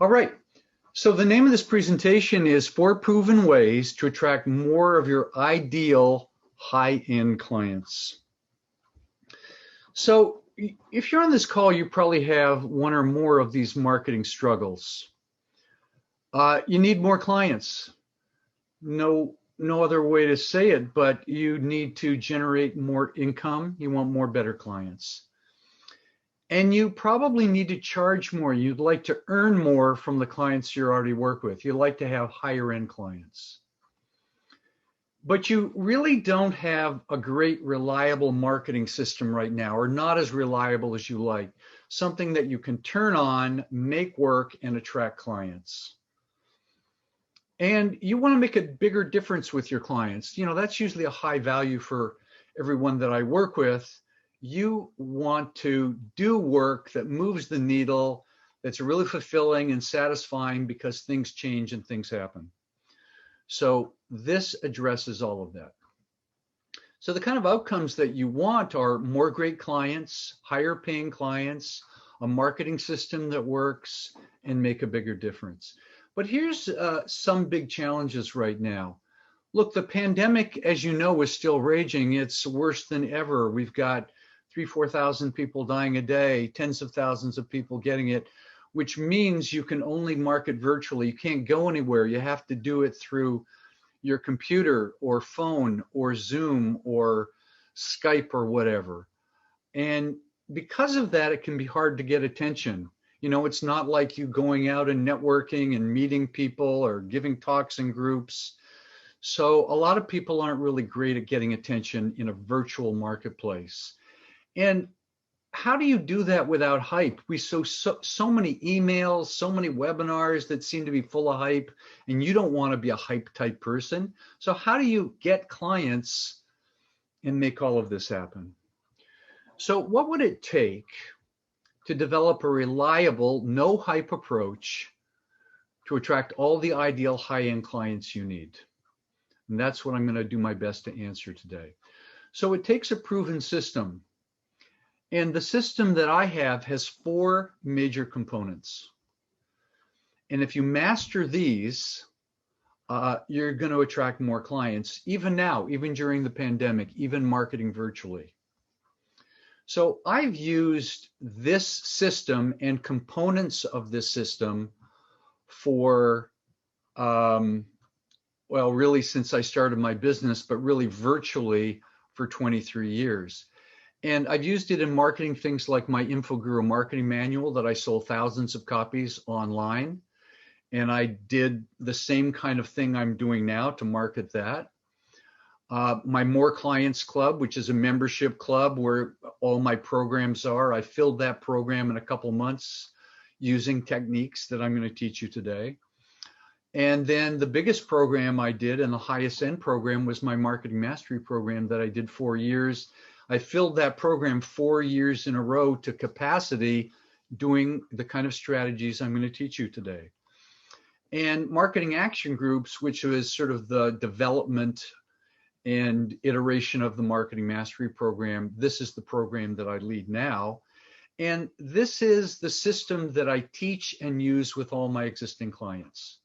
All right. So the name of this presentation is 4 Proven Ways to Attract More of Your Ideal High-End Clients. So if you're on this call, you probably have one or more of these marketing struggles. You need more clients. No other way to say it, but you need to generate more income. You want more better clients. And you probably need to charge more. You'd like to earn more from the clients you already work with. You'd like to have higher end clients. But you really don't have a great reliable marketing system right now, or not as reliable as you like. Something that you can turn on, make work, and attract clients. And you want to make a bigger difference with your clients. You know, that's usually a high value for everyone that I work with. You want to do work that moves the needle, that's really fulfilling and satisfying because things change and things happen. So this addresses all of that. So the kind of outcomes that you want are more great clients, higher paying clients, a marketing system that works, and make a bigger difference. But here's some big challenges right now. Look, the pandemic, as you know, is still raging. It's worse than ever. We've got 3,000-4,000 people dying a day, tens of thousands of people getting it, which means you can only market virtually. You can't go anywhere. You have to do it through your computer or phone or Zoom or Skype or whatever. And because of that, it can be hard to get attention. You know, it's not like you going out and networking and meeting people or giving talks in groups. So a lot of people aren't really great at getting attention in a virtual marketplace. And how do you do that without hype? We so many emails, so many webinars that seem to be full of hype, and you don't want to be a hype type person. So how do you get clients and make all of this happen? So what would it take to develop a reliable, no hype approach to attract all the ideal high-end clients you need? And that's what I'm going to do my best to answer today. So it takes a proven system. And the system that I have has 4 major components. And if you master these, you're going to attract more clients, even now, even during the pandemic, even marketing virtually. So I've used this system and components of this system for, well, really since I started my business, but really virtually for 23 years. And I've used it in marketing things like my InfoGuru marketing manual that I sold thousands of copies online. And I did the same kind of thing I'm doing now to market that. My More Clients Club, which is a membership club where all my programs are, I filled that program in a couple months using techniques that I'm going to teach you today. And then the biggest program I did and the highest end program was my Marketing Mastery program that I did 4 years. I filled that program 4 years in a row to capacity doing the kind of strategies I'm going to teach you today. And Marketing Action Groups, which was sort of the development and iteration of the Marketing Mastery program, this is the program that I lead now. And this is the system that I teach and use with all my existing clients.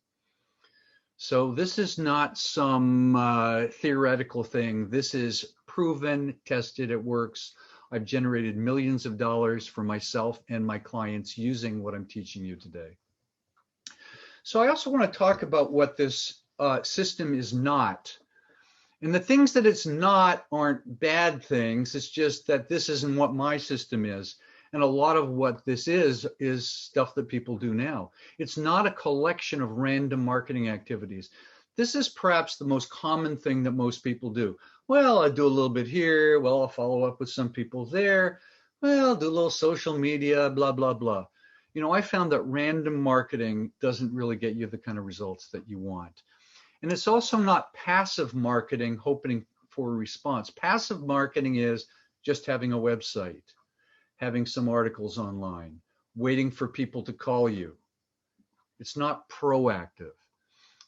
So this is not some theoretical thing. This is proven, tested, it works. I've generated millions of dollars for myself and my clients using what I'm teaching you today. So I also want to talk about what this system is not. And the things that it's not aren't bad things. It's just that this isn't what my system is. And a lot of what this is stuff that people do now. It's not a collection of random marketing activities. This is perhaps the most common thing that most people do. Well, I do a little bit here. Well, I'll follow up with some people there. Well, I'll do a little social media, blah, blah, blah. You know, I found that random marketing doesn't really get you the kind of results that you want. And it's also not passive marketing, hoping for a response. Passive marketing is just having a website, having some articles online, waiting for people to call you. It's not proactive.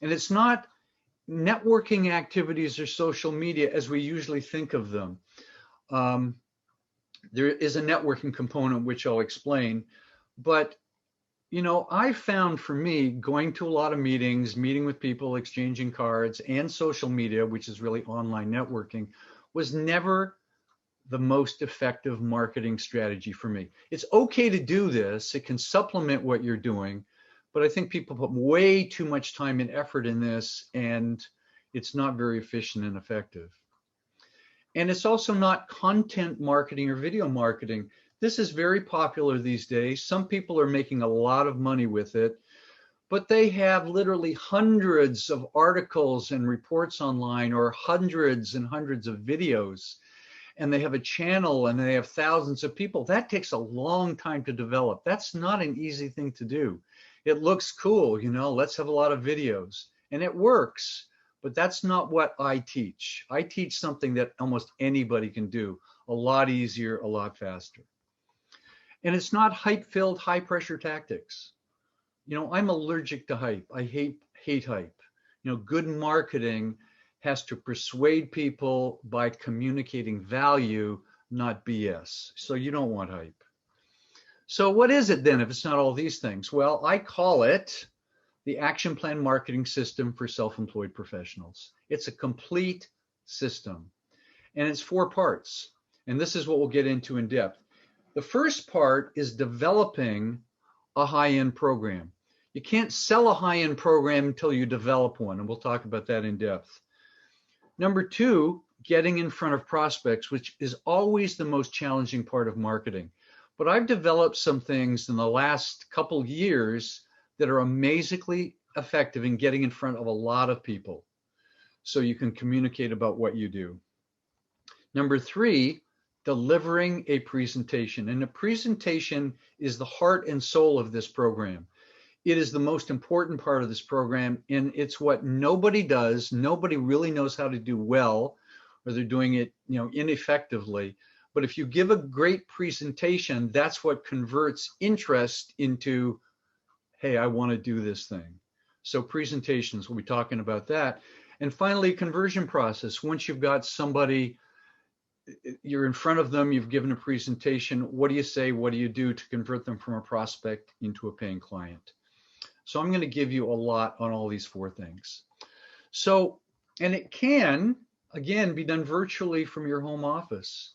And it's not networking activities or social media as we usually think of them. There is a networking component, which I'll explain, but I found for me going to a lot of meetings, meeting with people, exchanging cards, and social media, which is really online networking, was never the most effective marketing strategy for me. It's okay to do this, it can supplement what you're doing, but I think people put way too much time and effort in this, and it's not very efficient and effective. And it's also not content marketing or video marketing. This is very popular these days. Some people are making a lot of money with it, but they have literally hundreds of articles and reports online, or hundreds and hundreds of videos, and they have a channel and they have thousands of people. That takes a long time to develop. That's not an easy thing to do. It looks cool, let's have a lot of videos, and it works, but that's not what I teach. I teach something that almost anybody can do a lot easier, a lot faster. And it's not hype-filled, high-pressure tactics. I'm allergic to hype. I hate hype. Good marketing has to persuade people by communicating value, not BS. So you don't want hype. So what is it then if it's not all these things? Well, I call it the Action Plan Marketing System for Self-Employed Professionals. It's a complete system, and it's 4 parts. And this is what we'll get into in depth. The first part is developing a high-end program. You can't sell a high-end program until you develop one, and we'll talk about that in depth. Number 2, getting in front of prospects, which is always the most challenging part of marketing. But I've developed some things in the last couple years that are amazingly effective in getting in front of a lot of people, so you can communicate about what you do. Number 3, delivering a presentation. And a presentation is the heart and soul of this program. It is the most important part of this program, and it's what nobody does. Nobody really knows how to do well, or they're doing it, ineffectively. But if you give a great presentation, that's what converts interest into, hey, I want to do this thing. So presentations, we'll be talking about that. And finally, conversion process. Once you've got somebody, you're in front of them, you've given a presentation, what do you say, what do you do to convert them from a prospect into a paying client? So I'm going to give you a lot on all these 4 things. So, and it can, again, be done virtually from your home office.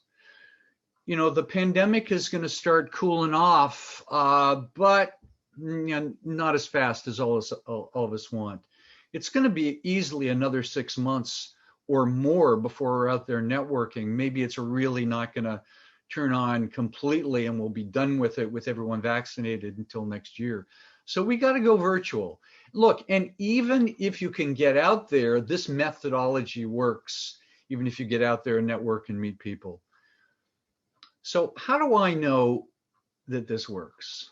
The pandemic is going to start cooling off, but not as fast as all of us want. It's going to be easily another 6 months or more before we're out there networking. Maybe it's really not going to turn on completely, and we'll be done with it with everyone vaccinated until next year. So we got to go virtual. Look, and even if you can get out there, this methodology works, even if you get out there and network and meet people. So how do I know that this works?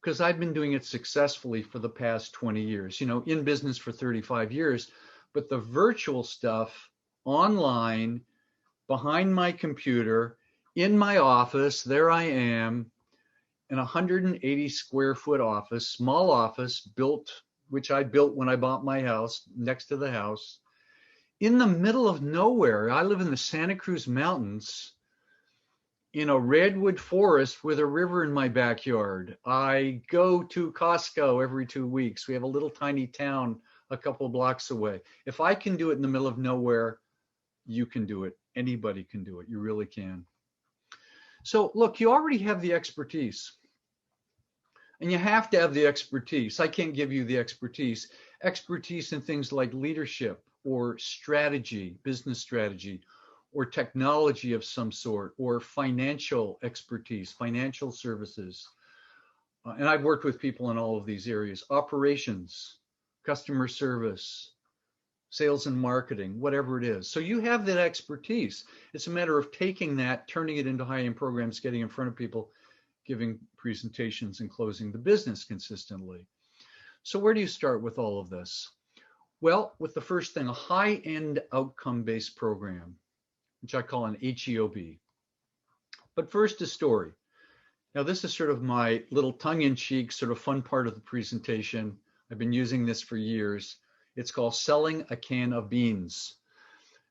Because I've been doing it successfully for the past 20 years, in business for 35 years, but the virtual stuff online, behind my computer, in my office, there I am, in a 180 square foot office, small office which I built when I bought my house, next to the house, in the middle of nowhere. I live in the Santa Cruz Mountains, in a redwood forest with a river in my backyard. I go to Costco every 2 weeks. We have a little tiny town a couple blocks away. If I can do it in the middle of nowhere, you can do it. Anybody can do it. You really can. So look, you already have the expertise. And you have to have the expertise. I can't give you the expertise. Expertise in things like leadership or strategy, business strategy, or technology of some sort, or financial expertise, financial services. And I've worked with people in all of these areas: operations, customer service, sales and marketing, whatever it is. So you have that expertise. It's a matter of taking that, turning it into high-end programs, getting in front of people, giving presentations, and closing the business consistently. So where do you start with all of this? Well, with the first thing, a high-end outcome-based program, which I call an HEOB. But first, a story. Now, this is sort of my little tongue-in-cheek, sort of fun part of the presentation. I've been using this for years. It's called selling a can of beans.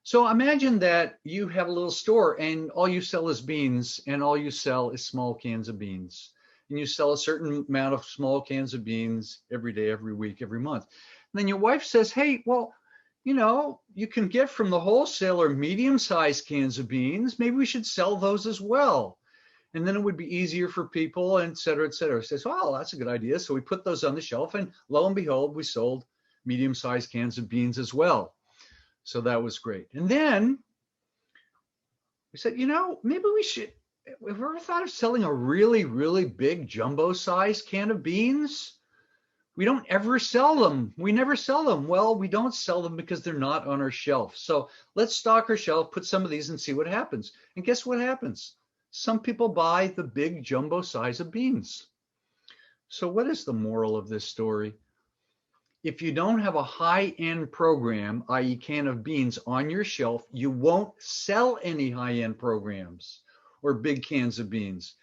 So imagine that you have a little store and all you sell is beans, and all you sell is small cans of beans. and you sell a certain amount of small cans of beans every day, every week, every month. And then your wife says, hey, well, you can get from the wholesaler medium-sized cans of beans. Maybe we should sell those as well. And then it would be easier for people, et cetera, et cetera. Says, well, that's a good idea. So we put those on the shelf, and lo and behold, we sold medium-sized cans of beans as well. So that was great. And then we said, maybe we should, have you ever thought of selling a really, really big jumbo-sized can of beans? We don't ever sell them. We never sell them. Well, we don't sell them because they're not on our shelf. So let's stock our shelf, put some of these and see what happens. And guess what happens? Some people buy the big jumbo size of beans. So what is the moral of this story? If you don't have a high-end program, i.e. can of beans on your shelf, you won't sell any high-end programs or big cans of beans.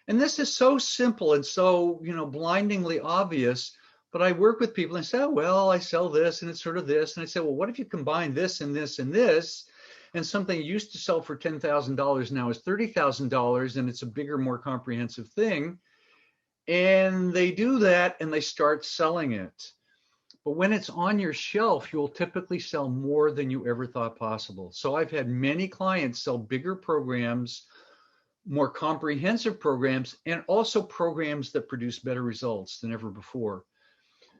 And this is so simple and so, blindingly obvious. But I work with people and say, oh, well, I sell this and it's sort of this. And I say, well, what if you combine this and this and this? And something you used to sell for $10,000 now is $30,000, and it's a bigger, more comprehensive thing. And they do that and they start selling it. But when it's on your shelf, you'll typically sell more than you ever thought possible. So I've had many clients sell bigger programs, more comprehensive programs, and also programs that produce better results than ever before.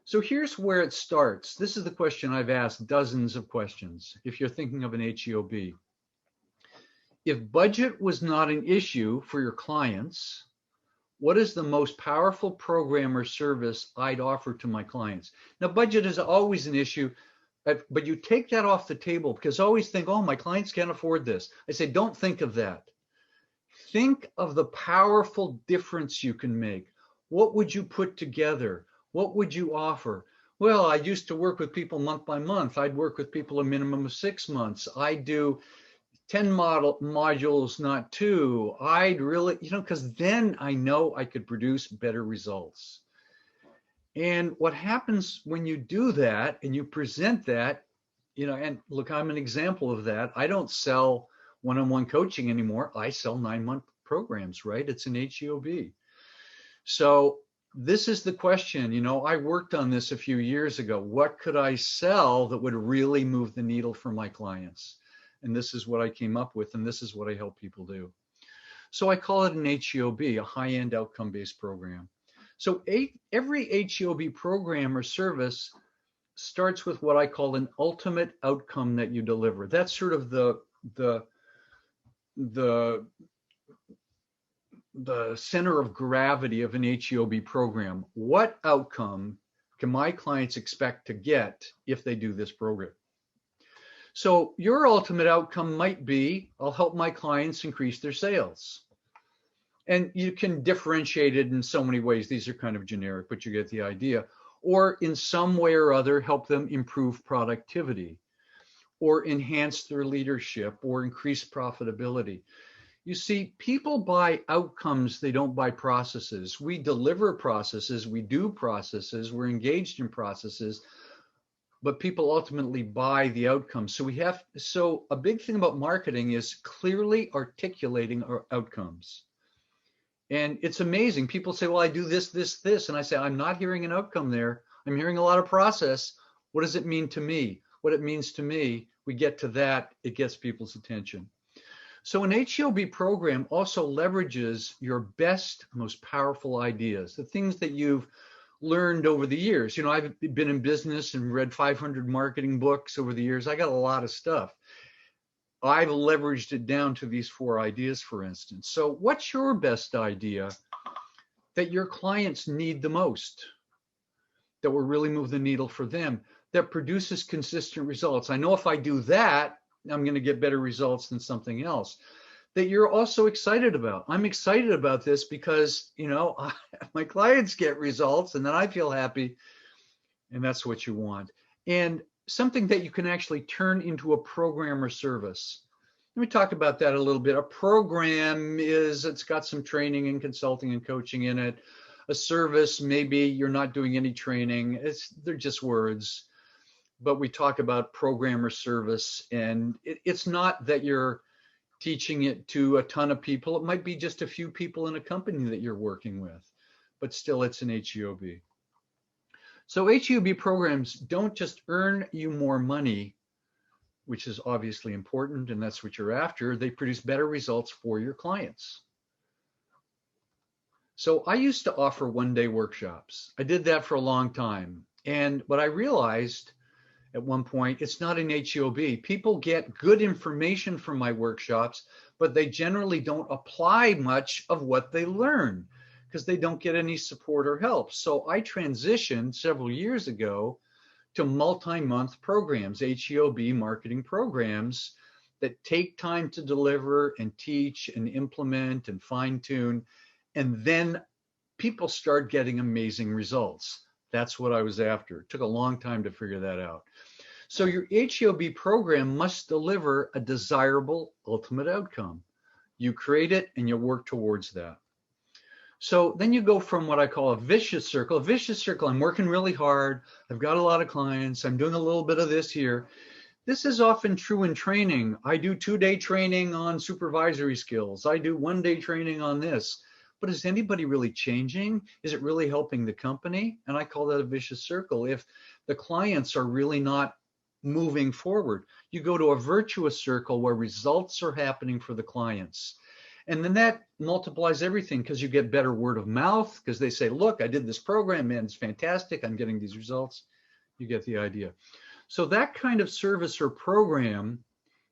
So here's where it starts. This is the question I've asked dozens of questions. If you're thinking of an HEOB, if budget was not an issue for your clients, what is the most powerful program or service I'd offer to my clients? Now, budget is always an issue, but you take that off the table because I always think, oh, my clients can't afford this. I say, don't think of that. Think of the powerful difference you can make. What would you put together? What would you offer? Well, I used to work with people month by month. I'd work with people a minimum of 6 months. I do 10 modules, not 2. I'd really, because then I know I could produce better results. And what happens when you do that and you present that, and look, I'm an example of that. I don't sell one-on-one coaching anymore. I sell 9-month programs, right? It's an HEOB. So this is the question. I worked on this a few years ago. What could I sell that would really move the needle for my clients? And this is what I came up with, and this is what I help people do. So I call it an HEOB, a high-end outcome-based program. So every HEOB program or service starts with what I call an ultimate outcome that you deliver. That's sort of the center of gravity of an HEOB program. What outcome can my clients expect to get if they do this program? So your ultimate outcome might be, I'll help my clients increase their sales. And you can differentiate it in so many ways. These are kind of generic, but you get the idea. Or in some way or other, help them improve productivity or enhance their leadership or increase profitability. You see, people buy outcomes, they don't buy processes. We deliver processes, we do processes, we're engaged in processes, but people ultimately buy the outcomes. So a big thing about marketing is clearly articulating our outcomes. And it's amazing. People say, well, I do this, this, this. And I say, I'm not hearing an outcome there. I'm hearing a lot of process. What does it mean to me? What it means to me, we get to that, it gets people's attention. So an HEOB program also leverages your best, most powerful ideas, the things that you've learned over the years. I've been in business and read 500 marketing books over the years. I got a lot of stuff. I've leveraged it down to these 4 ideas, for instance. So what's your best idea that your clients need the most, that will really move the needle for them, that produces consistent results? I know if I do that, I'm going to get better results than something else that you're also excited about. I'm excited about this because, my clients get results and then I feel happy, and that's what you want. And something that you can actually turn into a program or service. Let me talk about that a little bit. A program it's got some training and consulting and coaching in it. A service, maybe you're not doing any training. They're just words. But we talk about program or service, and it's not that you're teaching it to a ton of people. It might be just a few people in a company that you're working with. but still it's an HEOB. So HEOB programs don't just earn you more money, which is obviously important, and that's what you're after. They produce better results for your clients. So I used to offer one-day workshops. I did that for a long time. And what I realized at one point, it's not an HEOB. People get good information from my workshops, but they generally don't apply much of what they learn because they don't get any support or help. So I transitioned several years ago to multi-month programs, HEOB marketing programs that take time to deliver and teach and implement and fine-tune. And then people start getting amazing results. That's what I was after. It took a long time to figure that out. So your HEOB program must deliver a desirable ultimate outcome. You create it and you work towards that. So then you go from what I call a vicious circle. A vicious circle, I'm working really hard. I've got a lot of clients. I'm doing a little bit of this here. This is often true in training. I do 2-day training on supervisory skills. I do 1-day training on this. But is anybody really changing? Is it really helping the company? And I call that a vicious circle. If the clients are really not moving forward, you go to a virtuous circle where results are happening for the clients. And then that multiplies everything because you get better word of mouth because they say, look, I did this program, man, it's fantastic. I'm getting these results. You get the idea. So that kind of service or program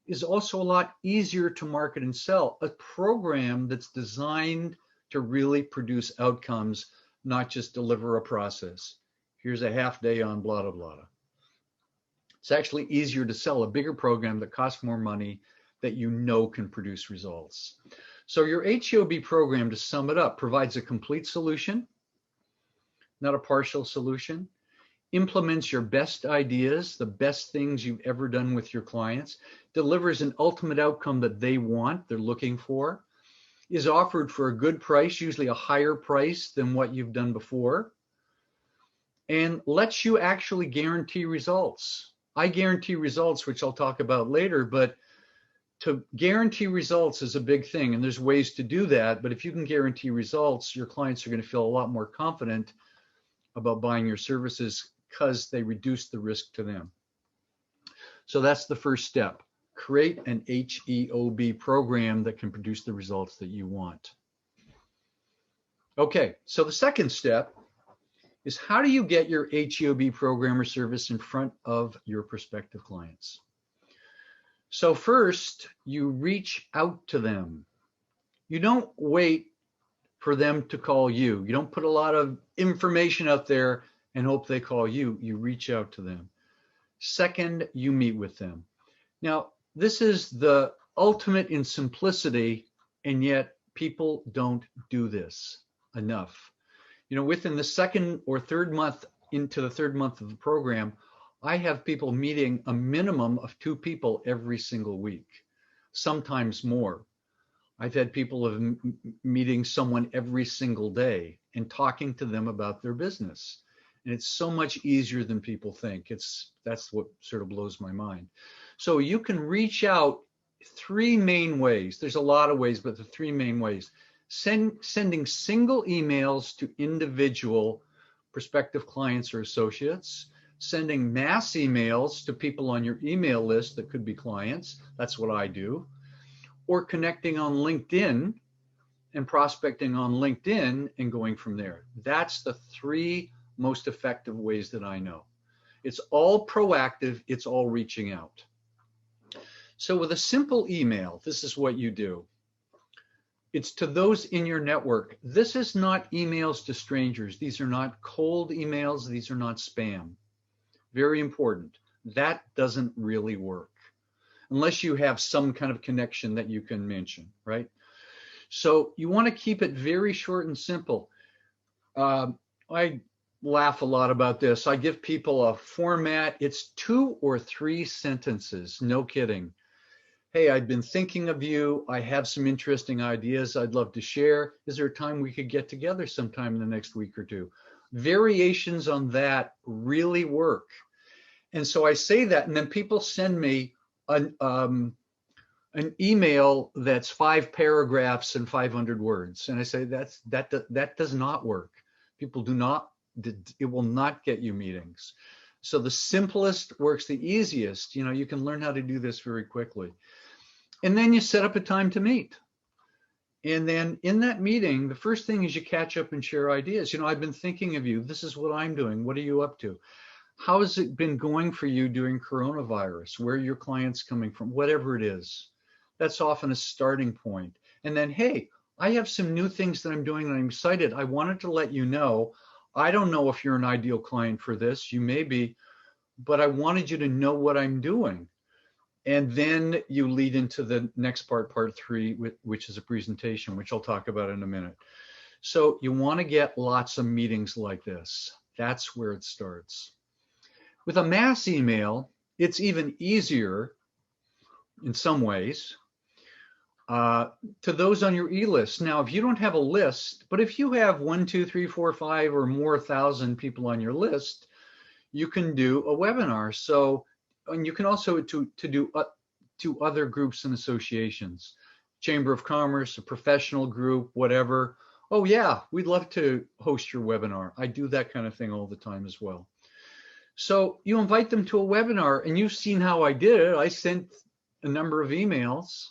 is also a lot easier to market and sell. A program that's designed to really produce outcomes, not just deliver a process. Here's a half day on blah, blah, blah. It's actually easier to sell a bigger program that costs more money that you know can produce results. So your HEOB program, to sum it up, provides a complete solution, not a partial solution, implements your best ideas, the best things you've ever done with your clients, delivers an ultimate outcome that they want, they're looking for, is offered for a good price, usually a higher price than what you've done before, and lets you actually guarantee results. I guarantee results, which I'll talk about later, but to guarantee results is a big thing, and there's ways to do that. But if you can guarantee results, your clients are going to feel a lot more confident about buying your services because they reduce the risk to them. So that's the first step. Create an HEOB program that can produce the results that you want. Okay, so the second step is how do you get your HEOB program or service in front of your prospective clients? So first, you reach out to them. You don't wait for them to call you. You don't put a lot of information out there and hope they call you. You reach out to them. Second, you meet with them. Now, this is the ultimate in simplicity, and yet people don't do this enough. You know, within the second or third month into the third month of the program, I have people meeting a minimum of 2 people every single week, sometimes more. I've had people meeting someone every single day and talking to them about their business. And it's so much easier than people think. That's what sort of blows my mind. So you can reach out 3 main ways. There's a lot of ways, but the 3 main ways. Sending single emails to individual prospective clients or associates, sending mass emails to people on your email list that could be clients. That's what I do. Or connecting on LinkedIn and prospecting on LinkedIn and going from there. That's the 3 most effective ways that I know. It's all proactive. It's all reaching out. So with a simple email, this is what you do. It's to those in your network. This is not emails to strangers. These are not cold emails. These are not spam. Very important. That doesn't really work unless you have some kind of connection that you can mention, right? So you want to keep it very short and simple. I laugh a lot about this. I give people a format. It's 2 or 3 sentences. No kidding. Hey, I've been thinking of you. I have some interesting ideas I'd love to share. Is there a time we could get together sometime in the next week or 2? Variations on that really work. And so I say that, and then people send me an email that's 5 paragraphs and 500 words. And I say that does not work. People do not, it will not get you meetings. So the simplest works the easiest. You can learn how to do this very quickly. And then you set up a time to meet. And then in that meeting, the first thing is you catch up and share ideas. I've been thinking of you. This is what I'm doing. What are you up to? How has it been going for you during coronavirus? Where are your clients coming from? Whatever it is. That's often a starting point. And then, hey, I have some new things that I'm doing and I'm excited. I wanted to let you know. I don't know if you're an ideal client for this. You may be, but I wanted you to know what I'm doing. And then you lead into the next part 3, which is a presentation, which I'll talk about in a minute. So you want to get lots of meetings like this. That's where it starts. With a mass email, it's even easier in some ways to those on your e-list. Now, if you don't have a list, but if you have 1, 2, 3, 4, 5 or more 1,000 people on your list, you can do a webinar. So, and you can also do to other groups and associations, Chamber of Commerce, a professional group, whatever. Oh yeah, we'd love to host your webinar. I do that kind of thing all the time as well. So you invite them to a webinar, and you've seen how I did it. I sent a number of emails,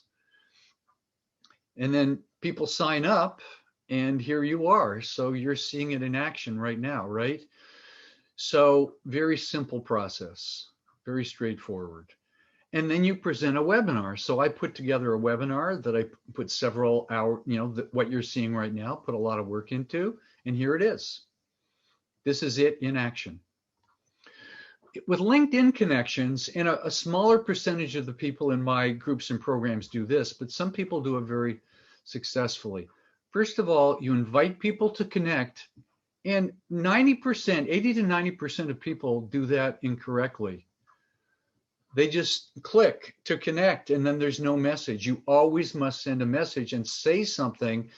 and then people sign up, and here you are. So you're seeing it in action right now, right? So very simple process, very straightforward. And then you present a webinar. So I put together a webinar that I put several hours, what you're seeing right now, put a lot of work into, and here it is. This is it in action. With LinkedIn connections, and a smaller percentage of the people in my groups and programs do this, but some people do it very successfully. First of all, you invite people to connect, and 90%, 80 to 90% of people do that incorrectly. They just click to connect, and then there's no message. You always must send a message and say something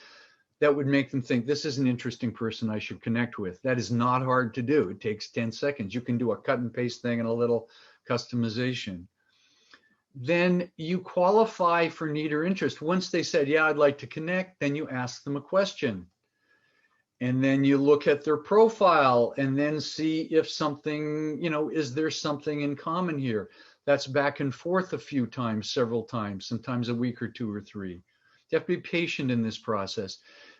that would make them think, this is an interesting person I should connect with. That is not hard to do. It takes 10 seconds. You can do a cut and paste thing and a little customization. Then you qualify for need or interest. Once they said, yeah, I'd like to connect, then you ask them a question. And then you look at their profile and then see if something, is there something in common here? That's back and forth a few times, several times, sometimes a week or 2 or 3. You have to be patient in this process.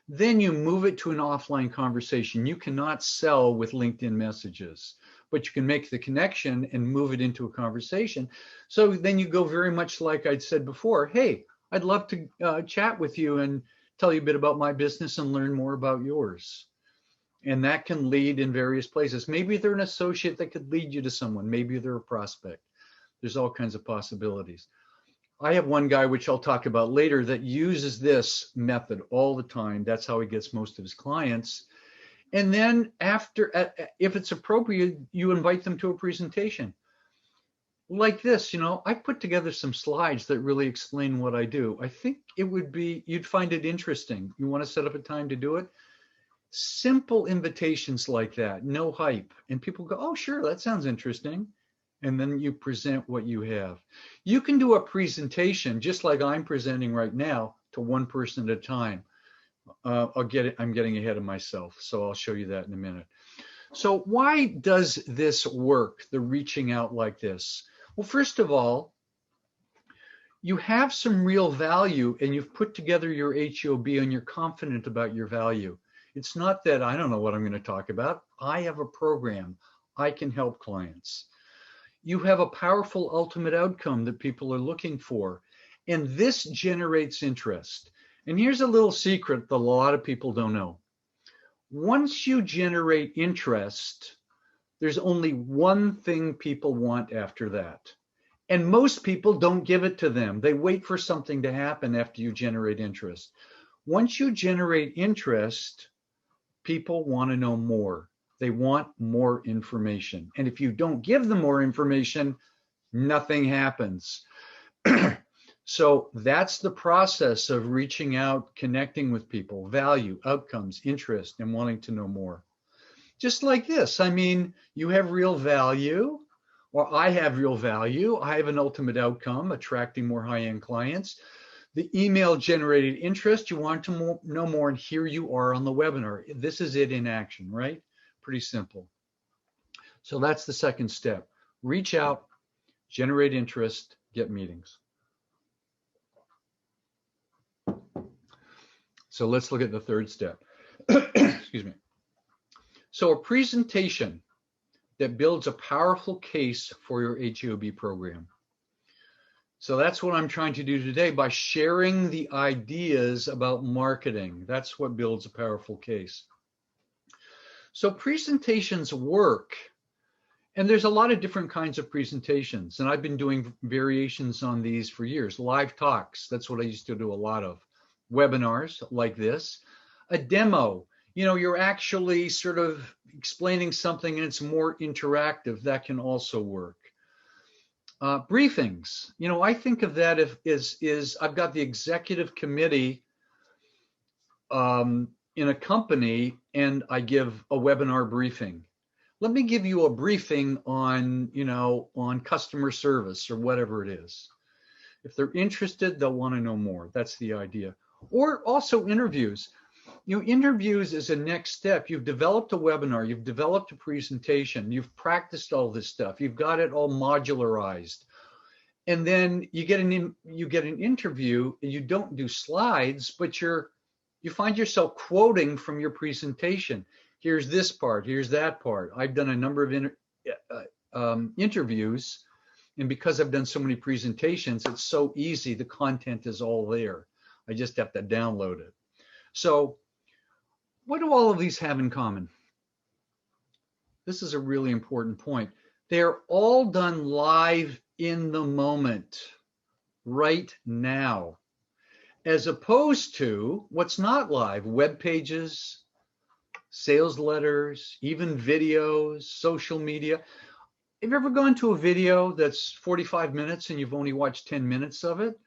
Then you move it to an offline conversation. You cannot sell with LinkedIn messages, but you can make the connection and move it into a conversation. So then you go very much like I'd said before, hey, I'd love to chat with you and tell you a bit about my business and learn more about yours. And that can lead in various places. Maybe they're an associate that could lead you to someone. Maybe they're a prospect. There's all kinds of possibilities. I have one guy, which I'll talk about later, that uses this method all the time. That's how he gets most of his clients. And then after, if it's appropriate, you invite them to a presentation. Like this, I put together some slides that really explain what I do. I think you'd find it interesting. You want to set up a time to do it? Simple invitations like that, no hype. And people go, oh, sure, that sounds interesting. And then you present what you have. You can do a presentation just like I'm presenting right now to one person at a time. I'm getting ahead of myself, so I'll show you that in a minute. So why does this work, the reaching out like this? Well, first of all, you have some real value and you've put together your HOB and you're confident about your value. It's not that I don't know what I'm going to talk about. I have a program. I can help clients. You have a powerful ultimate outcome that people are looking for. And this generates interest. And here's a little secret that a lot of people don't know. Once you generate interest, there's only one thing people want after that. And most people don't give it to them. They wait for something to happen after you generate interest. Once you generate interest, people want to know more. They want more information. And if you don't give them more information, nothing happens. So that's the process of reaching out, connecting with people, value, outcomes, interest, and wanting to know more. Just like this. I mean, you have real value, or I have real value. I have an ultimate outcome, attracting more high-end clients. The email generated interest, you want to know more, and here you are on the webinar. This is it in action, right? Pretty simple. So that's the second step. Reach out, generate interest, get meetings. So let's look at the third step. Excuse me. So a presentation that builds a powerful case for your HEOB program. So that's what I'm trying to do today by sharing the ideas about marketing. That's what builds a powerful case. So presentations work, and there's a lot of different kinds of presentations, and I've been doing variations on these for years. Live talks, that's what I used to do a lot of. Webinars like this. A demo, you're actually sort of explaining something and it's more interactive. That can also work. Briefings, I think of that is I've got the executive committee in a company and I give a webinar briefing. Let me give you a briefing on customer service or whatever it is. If they're interested, they'll want to know more. That's the idea. Or also interviews. Interviews is a next step. You've developed a webinar, you've developed a presentation, you've practiced all this stuff, you've got it all modularized. And then you get an interview and you don't do slides, but you find yourself quoting from your presentation. Here's this part, here's that part. I've done a number of interviews, and because I've done so many presentations, it's so easy. The content is all there. I just have to download it. So what do all of these have in common? This is a really important point. They're all done live in the moment, right now, as opposed to what's not live: web pages, sales letters, even videos, social media. Have you ever gone to a video that's 45 minutes and you've only watched 10 minutes of it?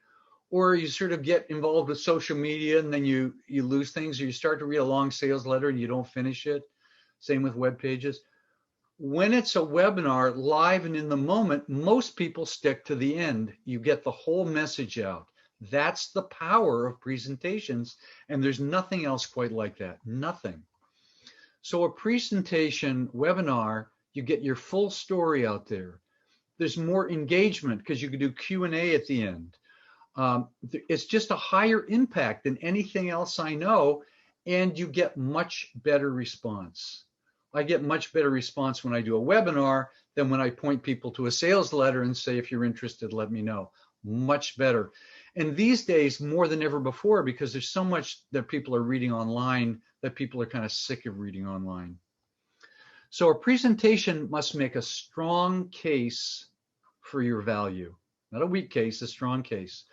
Or you sort of get involved with social media and then you lose things, or you start to read a long sales letter and you don't finish it. Same with web pages. When it's a webinar live and in the moment, most people stick to the end. You get the whole message out. That's the power of presentations. And there's nothing else quite like that. Nothing. So a presentation webinar, you get your full story out there. There's more engagement because you can do Q&A at the end. It's just a higher impact than anything else I know, and you get much better response. I get much better response when I do a webinar than when I point people to a sales letter and say, if you're interested, let me know. Much better. And these days, more than ever before, because there's so much that people are reading online that people are kind of sick of reading online. So a presentation must make a strong case for your value. Not a weak case, a strong case.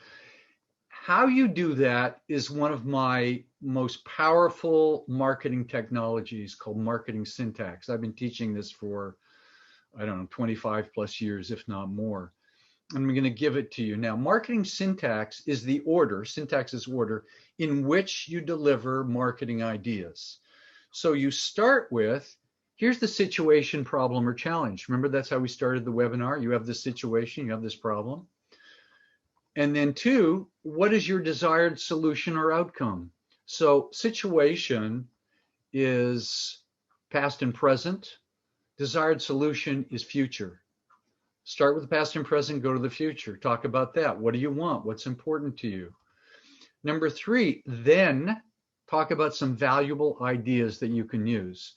How you do that is one of my most powerful marketing technologies called marketing syntax. I've been teaching this for, 25 plus years, if not more. I'm going to give it to you now. Marketing syntax is the order, syntax is order, in which you deliver marketing ideas. So you start with, here's the situation, problem, or challenge. Remember, that's how we started the webinar. You have this situation, you have this problem. And then 2, what is your desired solution or outcome? So situation is past and present. Desired solution is future. Start with the past and present, go to the future. Talk about that. What do you want? What's important to you? Number 3, then talk about some valuable ideas that you can use.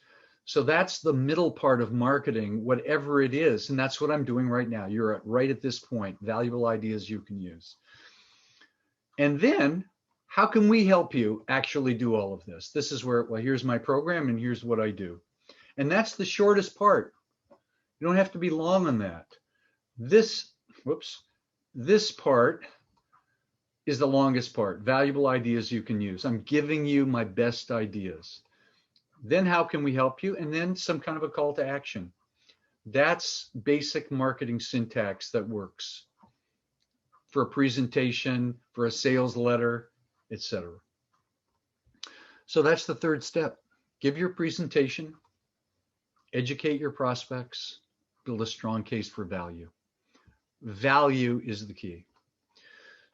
So that's the middle part of marketing, whatever it is. And that's what I'm doing right now. You're right at this point, valuable ideas you can use. And then how can we help you actually do all of this? This is where, well, here's my program and here's what I do. And that's the shortest part. You don't have to be long on that. This part is the longest part, valuable ideas you can use. I'm giving you my best ideas. Then how can we help you? And then some kind of a call to action. That's basic marketing syntax that works for a presentation, for a sales letter, etc. So that's the third step. Give your presentation, educate your prospects, build a strong case for value. Value is the key.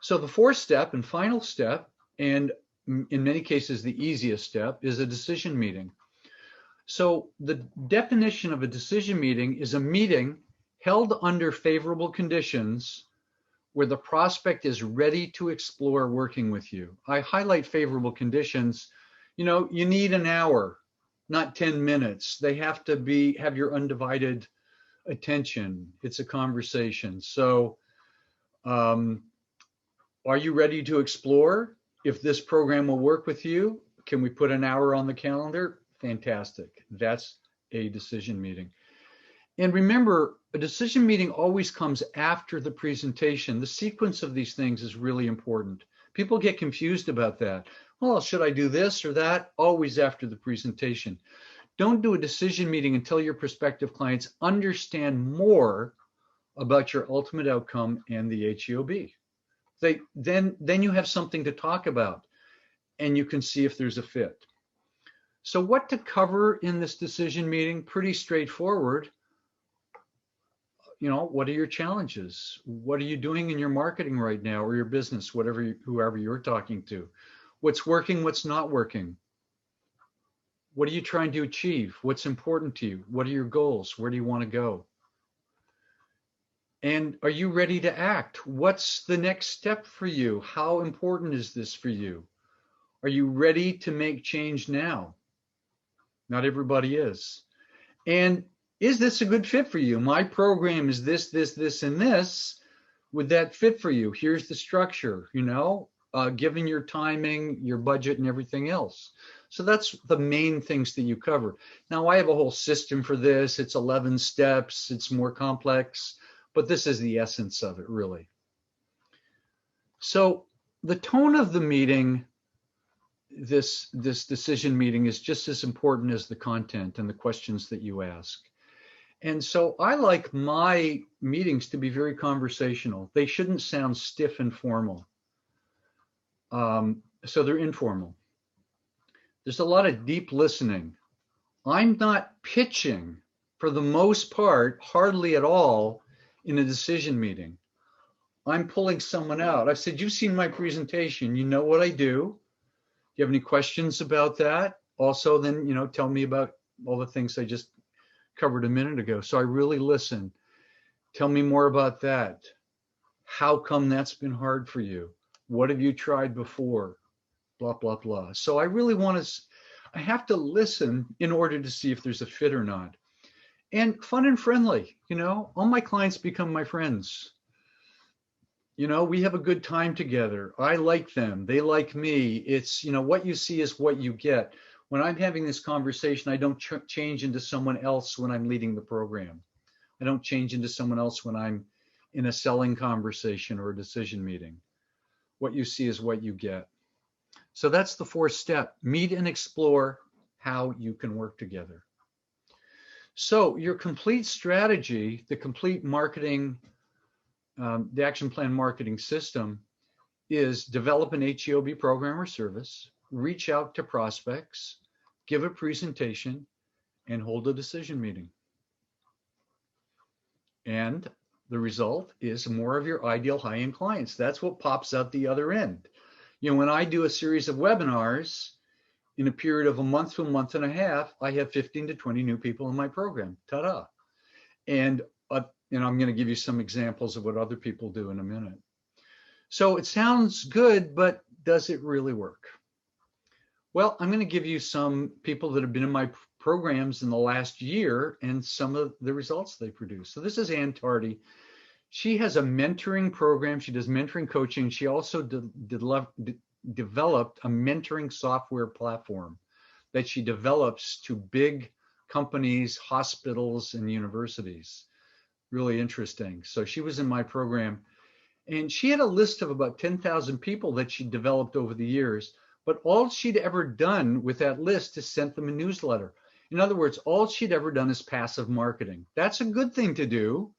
So the fourth step and final step, and in many cases the easiest step, is a decision meeting. So the definition of a decision meeting is a meeting held under favorable conditions where the prospect is ready to explore working with you. I highlight favorable conditions. You need an hour, not 10 minutes. They have to have your undivided attention. It's a conversation. So, are you ready to explore? If this program will work with you, can we put an hour on the calendar? Fantastic. That's a decision meeting. And remember, a decision meeting always comes after the presentation. The sequence of these things is really important. People get confused about that. Well, should I do this or that? Always after the presentation. Don't do a decision meeting until your prospective clients understand more about your ultimate outcome and the HEOB. Then you have something to talk about and you can see if there's a fit. So what to cover in this decision meeting? Pretty straightforward. What are your challenges? What are you doing in your marketing right now or your business, whoever you're talking to? What's working, what's not working? What are you trying to achieve? What's important to you? What are your goals? Where do you want to go? And are you ready to act? What's the next step for you? How important is this for you? Are you ready to make change now? Not everybody is. And is this a good fit for you? My program is this, and this. Would that fit for you? Here's the structure, given your timing, your budget, and everything else. So that's the main things that you cover. Now, I have a whole system for this. It's 11 steps. It's more complex, but this is the essence of it, really. So the tone of the meeting, this decision meeting, is just as important as the content and the questions that you ask. And so I like my meetings to be very conversational. They shouldn't sound stiff and formal. So they're informal. There's a lot of deep listening. I'm not pitching, for the most part, hardly at all, in a decision meeting. I'm pulling someone out. I said, you've seen my presentation. You know what I do. Do you have any questions about that? Also, then, tell me about all the things I just covered a minute ago. So I really listen. Tell me more about that. How come that's been hard for you? What have you tried before? Blah, blah, blah. So I really I have to listen in order to see if there's a fit or not. And fun and friendly, all my clients become my friends. We have a good time together. I like them. They like me. It's, what you see is what you get. When I'm having this conversation, I don't change into someone else when I'm leading the program. I don't change into someone else when I'm in a selling conversation or a decision meeting. What you see is what you get. So that's the fourth step. Meet and explore how you can work together. So your complete strategy, the complete marketing, the action plan marketing system, is develop an HEOB program or service, reach out to prospects, give a presentation, and hold a decision meeting. And the result is more of your ideal high-end clients. That's what pops out the other end. When I do a series of webinars in a period of a month to a month and a half, I have 15 to 20 new people in my program. Ta-da. And I'm going to give you some examples of what other people do in a minute. So it sounds good, but does it really work? Well, I'm going to give you some people that have been in my programs in the last year and some of the results they produce. So this is Ann Tardy. She has a mentoring program. She does mentoring coaching. She also developed a mentoring software platform that she develops to big companies, hospitals, and universities. Really interesting. So she was in my program, and she had a list of about 10,000 people that she developed over the years, but all she'd ever done with that list is sent them a newsletter. In other words, all she'd ever done is passive marketing. That's a good thing to do.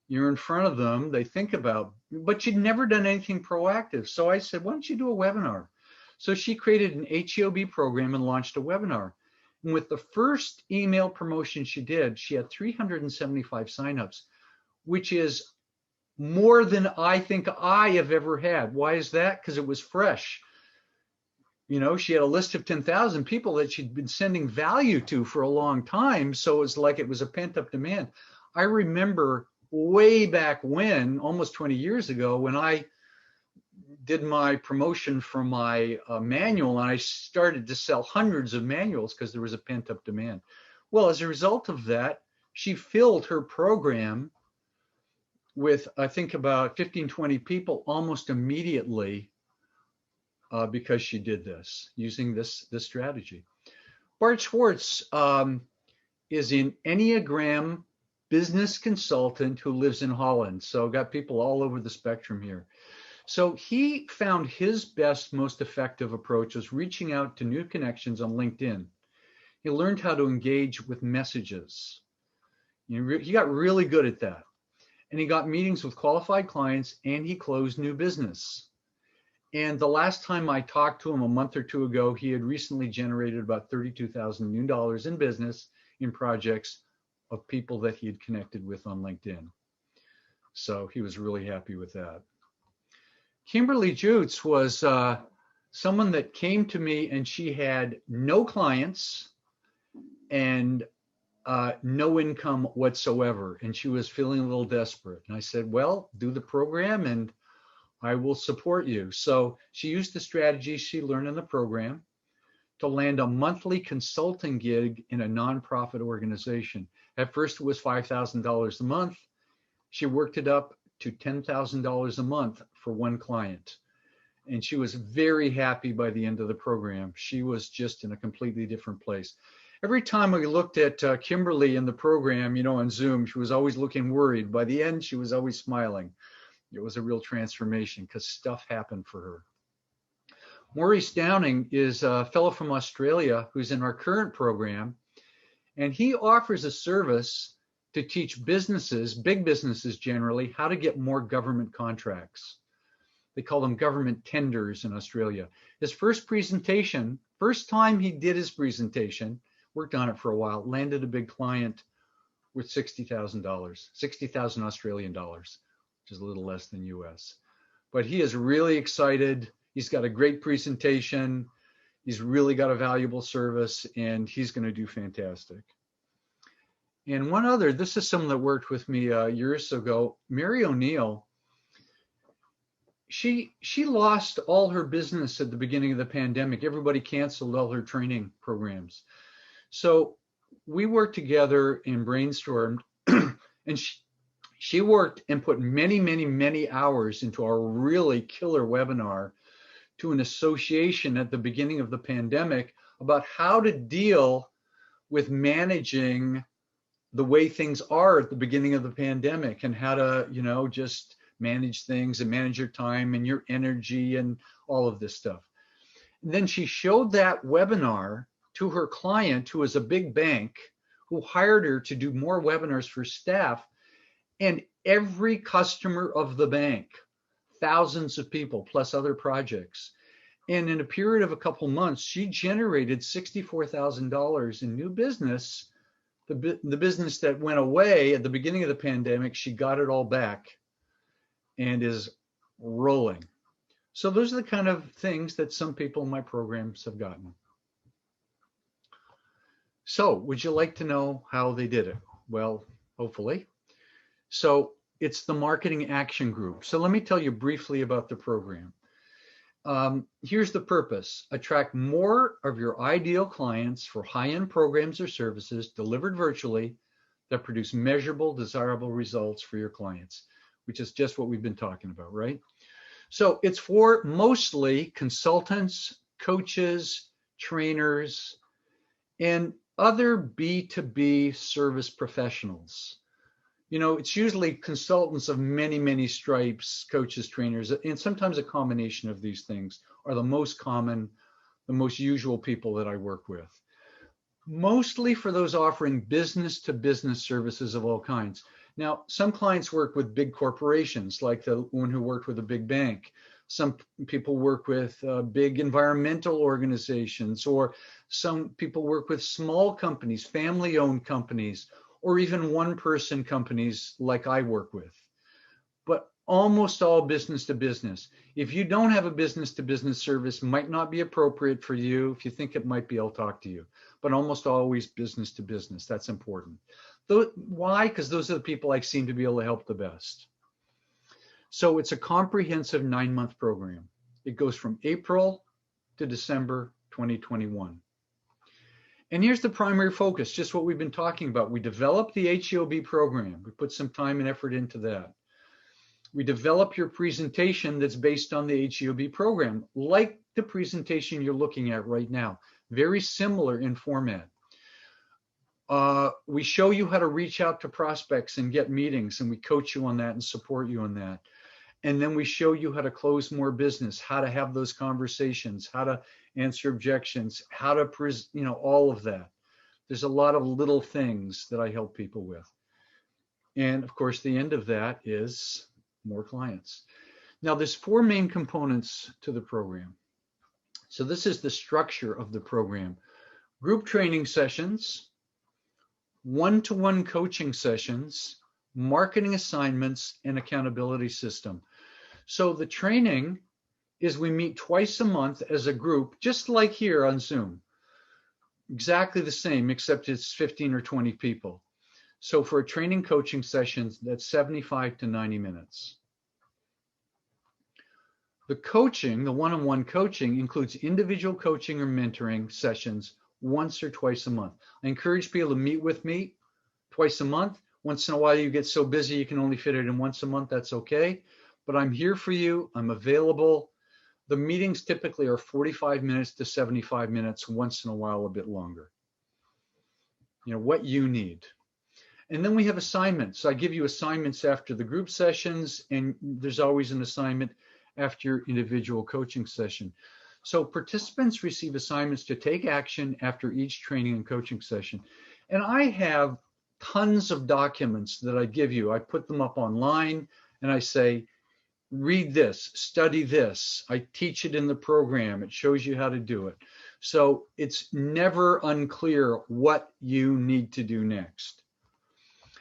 You're in front of them, they think about, but she'd never done anything proactive. So I said, why don't you do a webinar? So she created an HEOB program and launched a webinar. And with the first email promotion she did, she had 375 signups, which is more than I think I have ever had. Why is that? Because it was fresh. You know, she had a list of 10,000 people that she'd been sending value to for a long time. So it was like it was a pent up demand. I remember way back when, almost 20 years ago, when I did my promotion for my manual and I started to sell hundreds of manuals because there was a pent up demand. Well, as a result of that, she filled her program with, I think, about 15, 20 people almost immediately because she did this, using this strategy. Bart Schwartz is an Enneagram business consultant who lives in Holland. So got people all over the spectrum here. So he found his best, most effective approach was reaching out to new connections on LinkedIn. He learned how to engage with messages. He got really good at that. And he got meetings with qualified clients and he closed new business. And the last time I talked to him a month or two ago, he had recently generated about $32,000 new in business in projects of people that he had connected with on LinkedIn. So he was really happy with that. Kimberly Jutes was someone that came to me and she had no clients and no income whatsoever. And she was feeling a little desperate. And I said, well, do the program and I will support you. So she used the strategy she learned in the program to land a monthly consulting gig in a nonprofit organization. At first, it was $5,000 a month. She worked it up to $10,000 a month for one client. And she was very happy by the end of the program. She was just in a completely different place. Every time we looked at Kimberly in the program, on Zoom, she was always looking worried. By the end, she was always smiling. It was a real transformation because stuff happened for her. Maurice Downing is a fellow from Australia who's in our current program, and he offers a service to teach businesses, big businesses generally, how to get more government contracts. They call them government tenders in Australia. His first time he did his presentation, worked on it for a while, landed a big client with $60,000, 60,000 Australian dollars, which is a little less than US. But he is really excited. He's got a great presentation. He's really got a valuable service, and he's going to do fantastic. And one other, this is someone that worked with me years ago, Mary O'Neill. She lost all her business at the beginning of the pandemic. Everybody canceled all her training programs. So we worked together and brainstormed, and she worked and put many, many, many hours into our really killer webinar to an association at the beginning of the pandemic about how to deal with managing the way things are at the beginning of the pandemic and how to, just manage things and manage your time and your energy and all of this stuff. And then she showed that webinar to her client, who was a big bank, who hired her to do more webinars for staff. And every customer of the bank, thousands of people plus other projects. And in a period of a couple months, she generated $64,000 in new business. The business that went away at the beginning of the pandemic, she got it all back and is rolling. So those are the kind of things that some people in my programs have gotten. So would you like to know how they did it? Well, hopefully. So it's the Marketing Action Group. So let me tell you briefly about the program. Here's the purpose: attract more of your ideal clients for high-end programs or services delivered virtually that produce measurable, desirable results for your clients, which is just what we've been talking about, right? So it's for mostly consultants, coaches, trainers, and other B2B service professionals. It's usually consultants of many, many stripes, coaches, trainers, and sometimes a combination of these things are the most common, the most usual people that I work with. Mostly for those offering business-to-business services of all kinds. Now, some clients work with big corporations, like the one who worked with a big bank. Some people work with big environmental organizations, or some people work with small companies, family-owned companies, or even one-person companies like I work with. But Almost all business to business. If you don't have a business to business service, might not be appropriate for you. If you think it might be, I'll talk to you. But almost always business to business. That's important. Why? Because those are the people I seem to be able to help the best. So it's a comprehensive 9-month program. It goes from April to December 2021. And here's the primary focus, just what we've been talking about. We developed the HEOB program. We put some time and effort into that. We develop your presentation that's based on the HEOB program, like the presentation you're looking at right now. Very similar in format. We show you how to reach out to prospects and get meetings, and we coach you on that and support you on that. And then we show you how to close more business, how to have those conversations, how to answer objections, how to, all of that. There's a lot of little things that I help people with. And of course, the end of that is more clients. Now, there's 4 main components to the program. So this is the structure of the program. Group training sessions, one-to-one coaching sessions, marketing assignments, and accountability system. So the training is we meet twice a month as a group, just like here on Zoom. Exactly the same, except it's 15 or 20 people. So for a training coaching session, that's 75 to 90 minutes. The coaching, the one-on-one coaching, includes individual coaching or mentoring sessions once or twice a month. I encourage people to meet with me twice a month. Once in a while you get so busy you can only fit it in once a month, that's okay. But I'm here for you, I'm available. The meetings typically are 45 minutes to 75 minutes, once in a while a bit longer. What you need. And then we have assignments. So I give you assignments after the group sessions, and there's always an assignment after your individual coaching session. So participants receive assignments to take action after each training and coaching session. And I have tons of documents that I give you. I put them up online and I say, read this, study this. I teach it in the program. It shows you how to do it. So it's never unclear what you need to do next.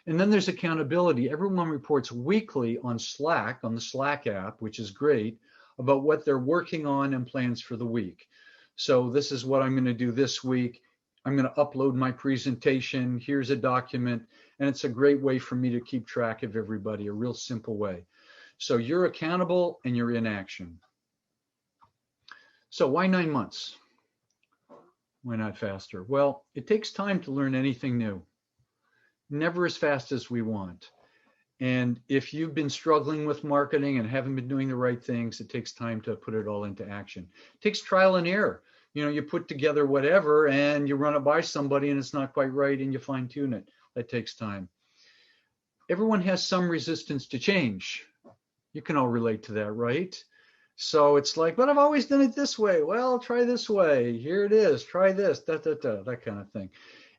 And then there's accountability. Everyone reports weekly on Slack, on the Slack app, which is great, about what they're working on and plans for the week. So this is what I'm going to do this week. I'm going to upload my presentation. Here's a document. And it's a great way for me to keep track of everybody, a real simple way. So you're accountable and you're in action. So why 9 months? Why not faster? Well, it takes time to learn anything new. Never as fast as we want. And if you've been struggling with marketing and haven't been doing the right things, it takes time to put it all into action. It takes trial and error. You put together whatever and you run it by somebody and it's not quite right and you fine tune it. That takes time. Everyone has some resistance to change. You can all relate to that, right? So it's like, but I've always done it this way. Well, try this way. Here it is. Try this, that kind of thing.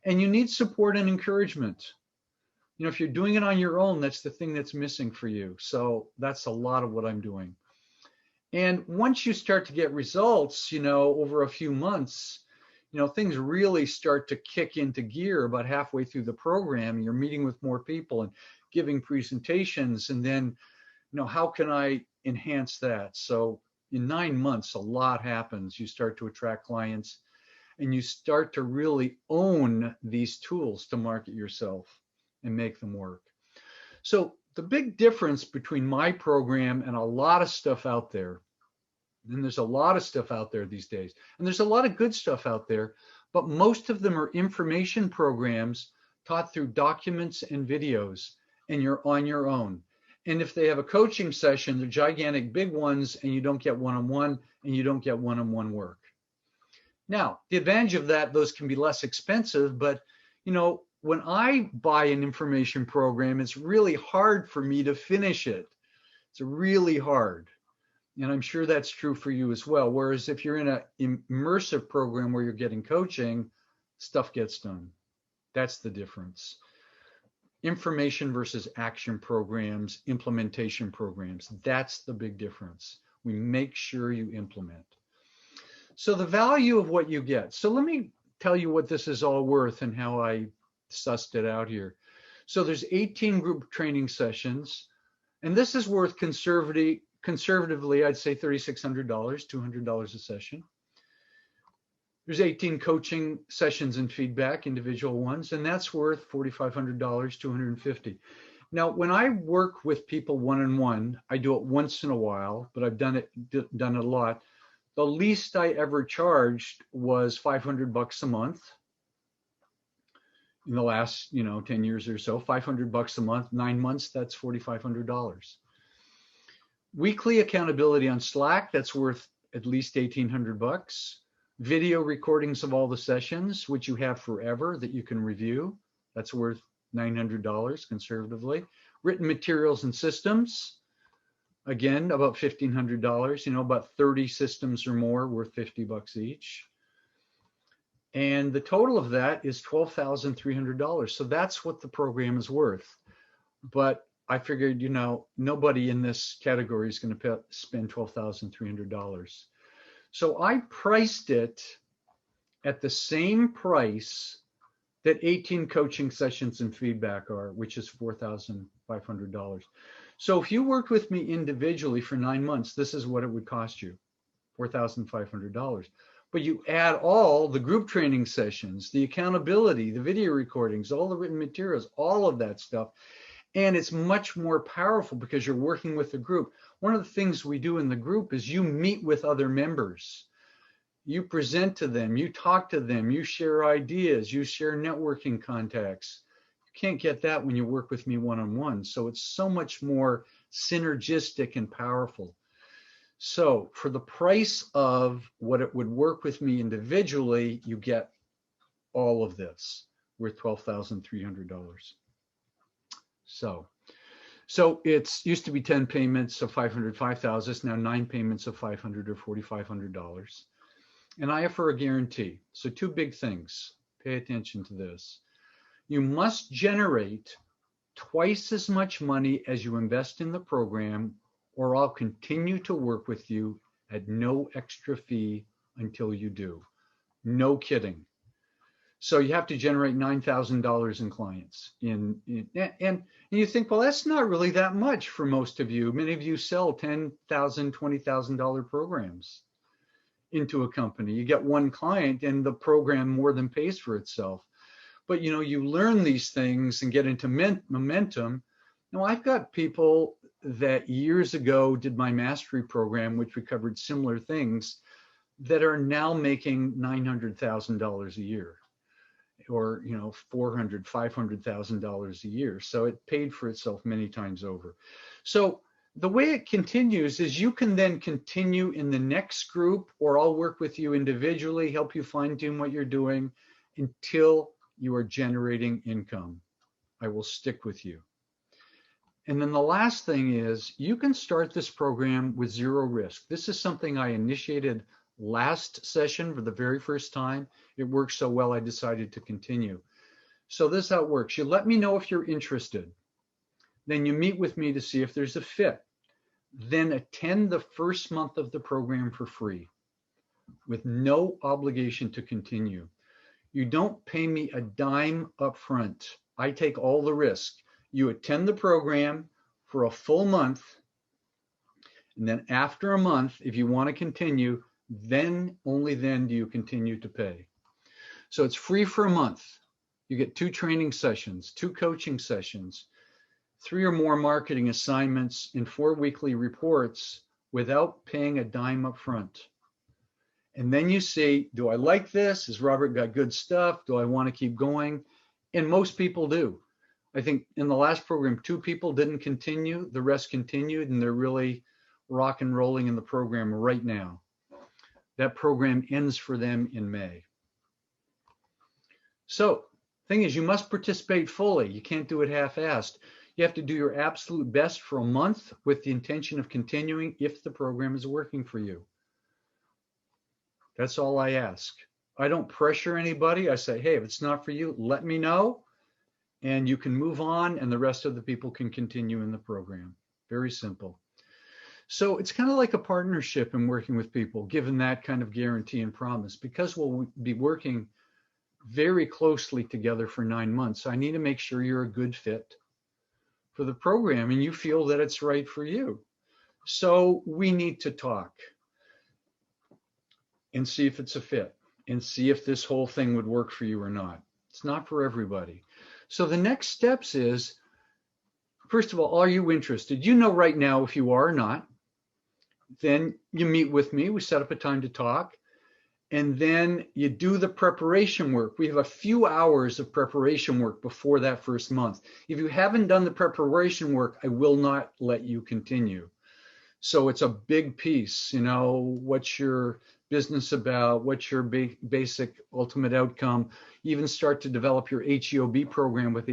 And you need support and encouragement. If you're doing it on your own, that's the thing that's missing for you. So that's a lot of what I'm doing. And once you start to get results, over a few months, things really start to kick into gear about halfway through the program. You're meeting with more people and giving presentations. And then, how can I enhance that? So in 9 months, a lot happens. You start to attract clients and you start to really own these tools to market yourself and make them work. So the big difference between my program and a lot of stuff out there, and there's a lot of stuff out there these days, and there's a lot of good stuff out there, but most of them are information programs taught through documents and videos, and you're on your own. And if they have a coaching session, they're gigantic big ones, and you don't get one-on-one, and you don't get one-on-one work. Now, the advantage of that, those can be less expensive, but when I buy an information program, it's really hard for me to finish it. It's really hard. And I'm sure that's true for you as well. Whereas if you're in an immersive program where you're getting coaching, stuff gets done. That's the difference. Information versus action programs, implementation programs. That's the big difference. We make sure you implement. So the value of what you get. So let me tell you what this is all worth and how I sussed it out here. So there's 18 group training sessions, And this is worth conservatively, I'd say $3,600, $200 a session. There's 18 coaching sessions and feedback, individual ones, and that's worth $4,500, $250. Now, when I work with people one-on-one, I do it once in a while, but I've done it a lot. The least I ever charged was $500 a month in the last, 10 years or so. $500 a month, 9 months, that's $4,500. Weekly accountability on Slack, that's worth at least $1,800. Video recordings of all the sessions, which you have forever that you can review, that's worth $900 conservatively. Written materials and systems, again, about $1,500, about 30 systems or more worth $50 each. And the total of that is $12,300. So that's what the program is worth. But I figured, nobody in this category is going to spend $12,300. So I priced it at the same price that 18 coaching sessions and feedback are, which is $4,500. So if you worked with me individually for 9 months, this is what it would cost you, $4,500. But you add all the group training sessions, the accountability, the video recordings, all the written materials, all of that stuff. And it's much more powerful because you're working with a group. One of the things we do in the group is you meet with other members. You present to them, you talk to them, you share ideas, you share networking contacts. You can't get that when you work with me one-on-one. So it's so much more synergistic and powerful. So for the price of what it would work with me individually, you get all of this worth $12,300. So it's used to be 10 payments of $505,000. It's now 9 payments of $500 or $4,500. And I offer a guarantee. So 2 big things. Pay attention to this. You must generate twice as much money as you invest in the program, or I'll continue to work with you at no extra fee until you do. No kidding. So you have to generate $9,000 in clients. And you think, well, that's not really that much for most of you. Many of you sell $10,000, $20,000 programs into a company. You get one client and the program more than pays for itself. But you learn these things and get into momentum. Now, I've got people that years ago did my mastery program, which we covered similar things, that are now making $900,000 a year, or $400,000, $500,000 a year. So it paid for itself many times over. So the way it continues is you can then continue in the next group, or I'll work with you individually, help you fine tune what you're doing until you are generating income. I will stick with you. And then the last thing is you can start this program with 0 risk. This is something I initiated last session for the very first time. It worked so well, I decided to continue. So this is how it works. You let me know if you're interested. Then you meet with me to see if there's a fit. Then attend the first month of the program for free with no obligation to continue. You don't pay me a dime up front. I take all the risk. You attend the program for a full month. And then after a month, if you want to continue, then only then do you continue to pay. So it's free for a month. You get 2 training sessions, 2 coaching sessions, 3 or more marketing assignments, and 4 weekly reports without paying a dime up front. And then you see, do I like this? Has Robert got good stuff? Do I want to keep going? And most people do. I think in the last program, 2 people didn't continue. The rest continued, and they're really rock and rolling in the program right now. That program ends for them in May. So thing is, you must participate fully. You can't do it half-assed. You have to do your absolute best for a month with the intention of continuing if the program is working for you. That's all I ask. I don't pressure anybody. I say, hey, if it's not for you, let me know, and you can move on, and the rest of the people can continue in the program. Very simple. So it's kind of like a partnership in working with people, given that kind of guarantee and promise. Because we'll be working very closely together for 9 months, I need to make sure you're a good fit. for the program and you feel that it's right for you. So we need to talk and see if it's a fit and see if this whole thing would work for you or not. It's not for everybody. So the next steps is, first of all, are you interested? You know right now if you are or not. Then you meet with me. We set up a time to talk. And then you do the preparation work. We have a few hours of preparation work before that first month. If you haven't done the preparation work, I will not let you continue. So it's a big piece, what's your business about? What's your basic ultimate outcome? Even start to develop your HEOB program with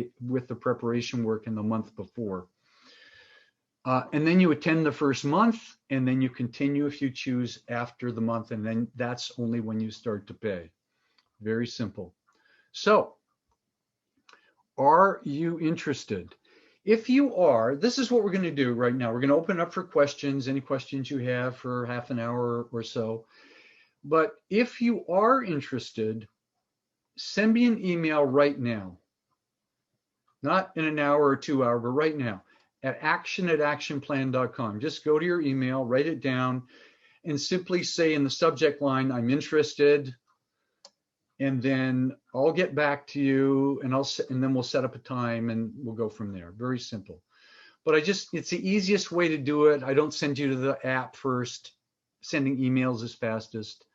the preparation work in the month before. And then you attend the first month, and then you continue if you choose after the month, and then that's only when you start to pay. Very simple. So, are you interested? If you are, this is what we're going to do right now. We're going to open up for questions, any questions you have for half an hour or so. But if you are interested, send me an email right now. Not in an hour or 2 hours, but right now. At action@actionplan.com. Just go to your email, write it down, and simply say in the subject line, I'm interested. And then I'll get back to you and then we'll set up a time and we'll go from there. Very simple. But it's the easiest way to do it. I don't send you to the app first. Sending emails is fastest,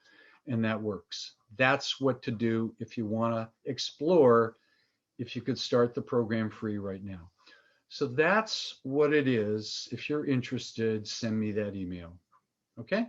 and that works. That's what to do if you want to explore if you could start the program free right now. So that's what it is. If you're interested, send me that email. Okay?